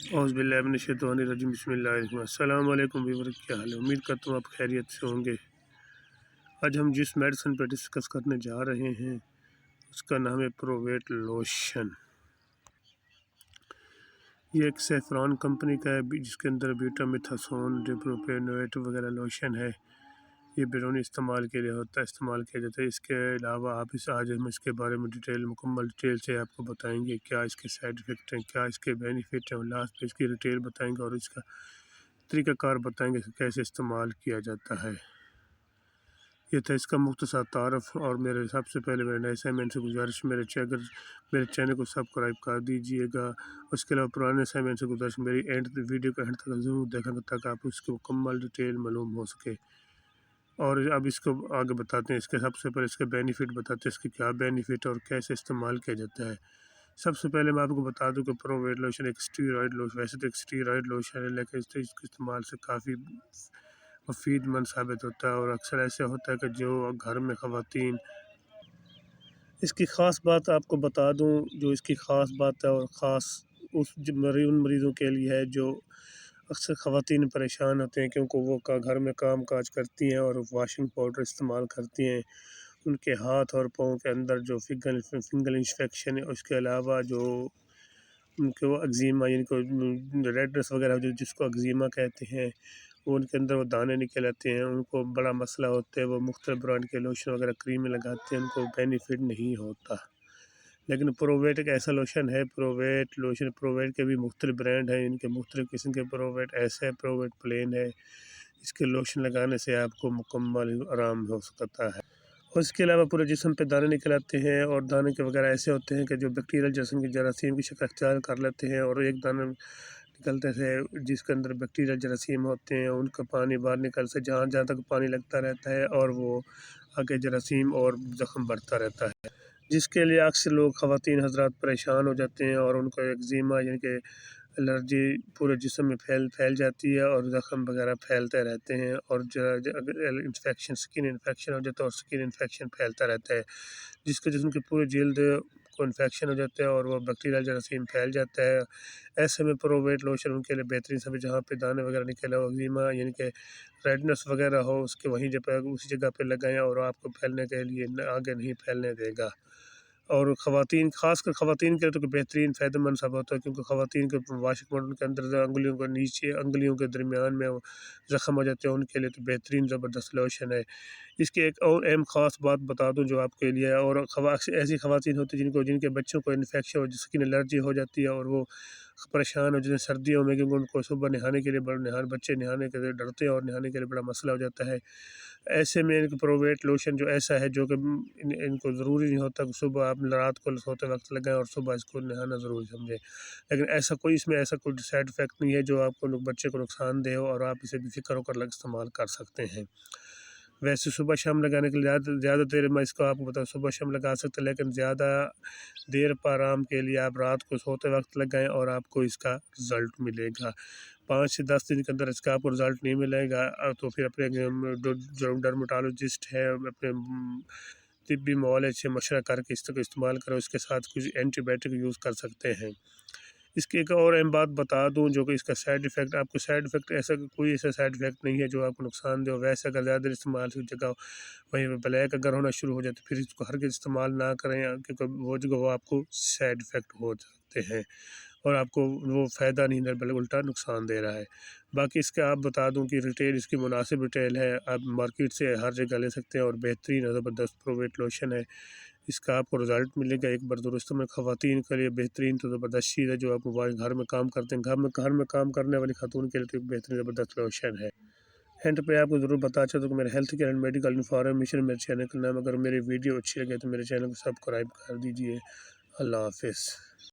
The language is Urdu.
اعوذ باللہ من الشیطان الرجیم بسم اللہ الرحمن الرحیم۔ السلام علیکم ویور، کیا حال ہے؟ امید کرتا ہوں آپ خیریت سے ہوں گے۔ آج ہم جس میڈیسن پہ ڈسکس کرنے جا رہے ہیں اس کا نام ہے پروویٹ لوشن۔ یہ ایک سیفران کمپنی کا ہے جس کے اندر بیٹامتھاسون، ڈپروپینویٹ وغیرہ لوشن ہے۔ یہ بیرونی استعمال کے لیے استعمال کیا جاتا ہے۔ اس کے علاوہ آج ہم اس کے بارے میں مکمل ڈیٹیل سے آپ کو بتائیں گے کیا اس کے سائیڈ افیکٹ ہیں، کیا اس کے بینیفٹ ہیں، اور لاسٹ پہ اس کی ڈیٹیل بتائیں گے اور اس کا طریقہ کار بتائیں گے کہ کیسے استعمال کیا جاتا ہے۔ یہ تھا اس کا مختصر تعارف، اور سب سے پہلے میرے نئے سامعین سے گزارش میرے چینل کو سبسکرائب کر دیجیے گا۔ اس کے علاوہ پرانے سامعین سے گزارش میری ویڈیو کو اینڈ تک ضرور دیکھیں گے تاکہ آپ اس کو مکمل ڈیٹیل معلوم ہو سکے۔ اور اب اس کو آگے بتاتے ہیں، اس کے سب سے پہلے اس کے بینیفٹ بتاتے ہیں، اس کے کیا بینیفٹ اور کیسے استعمال کیا جاتا ہے۔ سب سے پہلے میں آپ کو بتا دوں کہ پروویٹ لوشن ایک اسٹیرائڈ لوشن، ویسے تو ایک اسٹیرائڈ لوشن ہے لیکن اس کے استعمال سے کافی مفید مند ثابت ہوتا ہے، اور اکثر ایسے ہوتا ہے کہ جو گھر میں خواتین، اس کی خاص بات آپ کو بتا دوں، جو اس کی خاص بات ہے اور خاص ان مریضوں کے لیے ہے جو اکثر خواتین پریشان ہوتے ہیں کیونکہ وہ گھر میں کام کاج کرتی ہیں اور واشنگ پاؤڈر استعمال کرتی ہیں۔ ان کے ہاتھ اور پاؤں کے اندر جو فنگل انفیکشن ہے، اس کے علاوہ جو ان کے وہ اگزیما، یعنی کہ ریڈنس وغیرہ جس کو اگزیما کہتے ہیں، وہ ان کے اندر وہ دانے نکل آتے ہیں، ان کو بڑا مسئلہ ہوتا ہے۔ وہ مختلف برانڈ کے لوشن وغیرہ کریمیں لگاتے ہیں، ان کو بینیفٹ نہیں ہوتا۔ لیکن پروویٹ ایک ایسا لوشن ہے، پروویٹ کے بھی مختلف برانڈ ہیں، ان کے مختلف قسم کے پروویٹ ایسے ہے، پروویٹ پلین ہے۔ اس کے لوشن لگانے سے آپ کو مکمل آرام ہو سکتا ہے۔ اور اس کے علاوہ پورے جسم پہ دانے نکل آتے ہیں، اور دانے کے وغیرہ ایسے ہوتے ہیں کہ جو بیکٹیریل جراثیم کی شکل اختیار کر لیتے ہیں، اور ایک دانہ نکلتے تھے جس کے اندر بیکٹیریل جراثیم ہوتے ہیں، ان کا پانی باہر نکل سے جہاں تک پانی لگتا رہتا ہے، اور وہ آگے جراثیم اور زخم بڑھتا رہتا ہے، جس کے لیے اکثر لوگ خواتین حضرات پریشان ہو جاتے ہیں، اور ان کو ایگزیما یعنی کہ الرجی پورے جسم میں پھیل جاتی ہے، اور زخم وغیرہ پھیلتے رہتے ہیں، اور سکن انفیکشن ہو جاتا ہے، اور سکن انفیکشن پھیلتا رہتا ہے، جس کے جسم کی پورے جلد کو انفیکشن ہو جاتا ہے اور وہ بیکٹیریل جراثیم پھیل جاتا ہے۔ ایسے میں پروویٹ لوشن ان کے لیے بہترین سب، جہاں پہ دانے وغیرہ نکلے ہو، ایگزیما یعنی کہ ریڈنس وغیرہ ہو، اس کے اسی جگہ پہ لگائیں، اور آپ کو پھیلنے کے لیے آگے نہیں پھیلنے دے گا۔ اور خواتین، خاص کر خواتین کے لیے تو بہترین فائدہ مند ثابت ہوتا ہے، کیونکہ خواتین کے واشنگ پاؤڈر کے اندر انگلیوں کے نیچے، انگلیوں کے درمیان میں زخم ہو جاتے ہیں، ان کے لیے تو بہترین زبردست لوشن ہے۔ اس کی ایک اور اہم خاص بات بتا دوں جو آپ کے لیے، اور ایسی خواتین ہوتی ہیں جن کے بچوں کو انفیکشن ہو، جس کی الرجی ہو جاتی ہے، اور وہ پریشان ہو جاتے ہیں سردیوں میں، کیونکہ ان کو صبح نہانے کے لیے بچے نہانے کے لیے ڈرتے ہیں، اور نہانے کے لیے بڑا مسئلہ ہو جاتا ہے۔ ایسے میں ان کو پروویٹ لوشن جو ایسا ہے جو کہ ان کو ضروری نہیں ہوتا کہ صبح آپ رات کو سوتے وقت لگائیں اور صبح اس کو نہانا ضروری سمجھیں، لیکن اس میں ایسا کوئی سائیڈ افیکٹ نہیں ہے جو آپ کو بچے کو نقصان دے ہو، اور آپ اسے بے فکر ہو کر استعمال کر سکتے ہیں۔ ویسے صبح شام لگانے کے لیے زیادہ دیر میں اس کو آپ کو بتاؤں، صبح شام لگا سکتے ہیں، لیکن زیادہ دیر پر آرام کے لیے آپ رات کو سوتے وقت لگائیں، اور آپ کو اس کا رزلٹ ملے گا۔ 5 سے 10 دن کے اندر اس کا آپ کو رزلٹ نہیں ملے گا تو پھر اپنے جو ڈرمٹالوجسٹ ہے، اپنے طبی معالج سے مشورہ کر کے اس کو استعمال کرو، اس کے ساتھ کچھ اینٹی بائیوٹک یوز کر سکتے ہیں۔ اس کی ایک اور اہم بات بتا دوں جو کہ اس کا سائیڈ افیکٹ، آپ کو سائیڈ افیکٹ کوئی ایسا سائیڈ افیکٹ نہیں ہے جو آپ کو نقصان دے ہو۔ ویسے اگر زیادہ استعمال کی جگہ وہیں پہ بلیک اگر ہونا شروع ہو جاتے پھر اس کو ہرگز استعمال نہ کریں، کیونکہ وہ آپ کو سائیڈ افیکٹ ہو سکتے ہیں، اور آپ کو وہ فائدہ نہیں دے بلکہ الٹا نقصان دے رہا ہے۔ باقی اس کا آپ بتا دوں کہ ریٹیل اس کی مناسب ریٹیل ہے، آپ مارکیٹ سے ہر جگہ لے سکتے ہیں، اور بہترین زبردست پروویٹ لوشن ہے۔ اس کا آپ کو رزلٹ ملے گا ایک بار درست میں۔ خواتین کے لیے بہترین تو زبردست چیز ہے، جو آپ گھر میں کام کرتے ہیں، گھر میں کام کرنے والی خاتون کے لیے تو ایک بہترین زبردست لوشن ہے۔ اینڈ پہ آپ کو ضرور بتا چاہتا ہوں کہ میرے health care and medical information میرے چینل کا نام، اگر میری ویڈیو اچھی لگے تو میرے چینل کو سبسکرائب کر دیجیے۔ اللہ حافظ۔